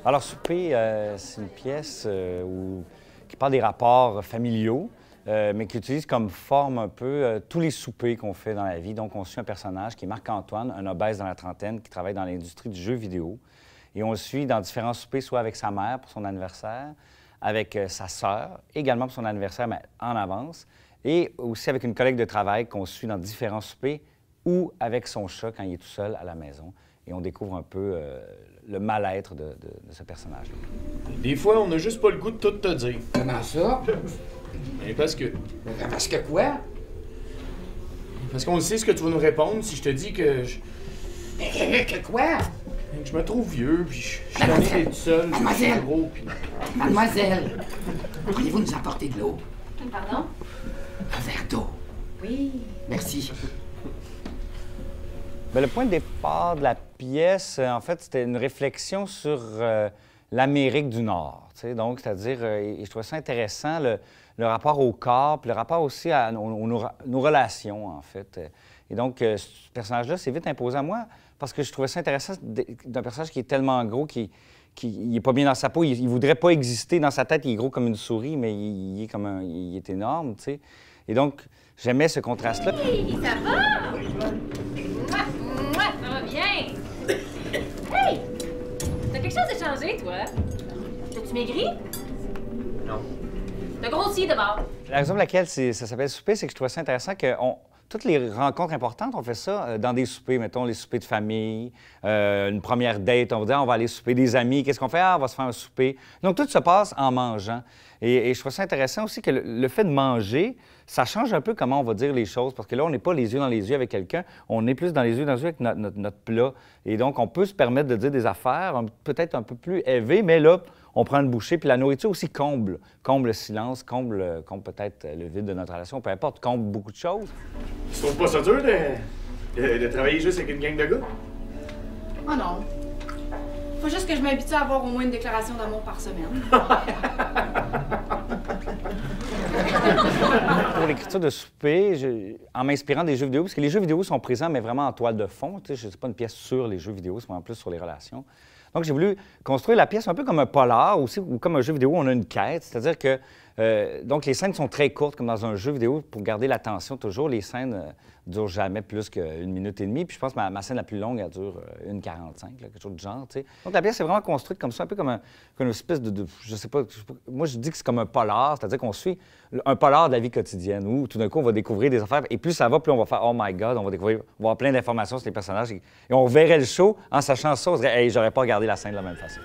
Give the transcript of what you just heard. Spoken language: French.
Alors, Souper, c'est une pièce qui parle des rapports familiaux, mais qui utilise comme forme un peu tous les soupers qu'on fait dans la vie. Donc, on suit un personnage qui est Marc-Antoine, un obèse dans la trentaine qui travaille dans l'industrie du jeu vidéo. Et on le suit dans différents soupers, soit avec sa mère pour son anniversaire, avec sa sœur, également pour son anniversaire, mais en avance, et aussi avec une collègue de travail qu'on suit dans différents soupers ou avec son chat quand il est tout seul à la maison. Et on découvre un peu le mal-être de ce personnage-là. Des fois, on n'a juste pas le goût de tout te dire. Comment ça? Mais parce que... Parce que quoi? Parce qu'on sait ce que tu vas nous répondre si je te dis que je... Que quoi? Que je me trouve vieux, puis je suis tanné d'être seul, puis je suis gros, puis... Mademoiselle, pourriez-vous nous apporter de l'eau? Pardon? Un verre d'eau. Oui. Merci. Bien, le point de départ de la pièce, en fait, c'était une réflexion sur l'Amérique du Nord. Donc, c'est-à-dire, et je trouvais ça intéressant, le rapport au corps, puis le rapport aussi à nos relations, en fait. Et donc, ce personnage-là s'est vite imposé à moi parce que je trouvais ça intéressant d'un personnage qui est tellement gros, qui n'est pas bien dans sa peau. Il voudrait pas exister dans sa tête. Il est gros comme une souris, mais il est, il est énorme, tu sais. Et donc, j'aimais ce contraste-là. Hey, ça va? Mouah, ça va bien. Hey! T'as quelque chose de changé, toi? T'as-tu maigri? Non. T'as grossi d'abord. La raison pour laquelle ça s'appelle souper, c'est que je trouvais ça intéressant que toutes les rencontres importantes, on fait ça dans des soupers. Mettons, les soupers de famille, une première date, on va dire, on va aller souper des amis. Qu'est-ce qu'on fait? Ah, on va se faire un souper. Donc, tout se passe en mangeant. Et je trouve ça intéressant aussi que le fait de manger, ça change un peu comment on va dire les choses. Parce que là, on n'est pas les yeux dans les yeux avec quelqu'un, on est plus dans les yeux avec notre plat. Et donc, on peut se permettre de dire des affaires peut-être un peu plus élevées, mais là, on prend une bouchée. Puis la nourriture aussi comble le silence, comble peut-être le vide de notre relation, peu importe, comble beaucoup de choses. Tu trouves pas ça dur de travailler juste avec une gang de gars? Oh non. Faut juste que je m'habitue à avoir au moins une déclaration d'amour par semaine. Pour l'écriture de souper, en m'inspirant des jeux vidéo, parce que les jeux vidéo sont présents, mais vraiment en toile de fond. Tu sais, je ne sais pas une pièce sur les jeux vidéo, c'est en plus sur les relations. Donc, j'ai voulu construire la pièce un peu comme un polar aussi, ou comme un jeu vidéo où on a une quête. C'est-à-dire que donc les scènes sont très courtes, comme dans un jeu vidéo, pour garder l'attention toujours. Les scènes durent jamais plus qu'une minute et demie. Puis je pense que ma scène la plus longue, elle dure 1h45, quelque chose du genre, tu sais. Donc la pièce est vraiment construite comme ça, un peu comme une espèce je sais pas, moi je dis que c'est comme un polar, c'est-à-dire qu'on suit un polar de la vie quotidienne, où tout d'un coup on va découvrir des affaires, et plus ça va, plus on va faire « Oh my God », on va découvrir, on va avoir plein d'informations sur les personnages, et on verrait le show en sachant ça, on se dirait « Hey, j'aurais pas regardé la scène de la même façon ».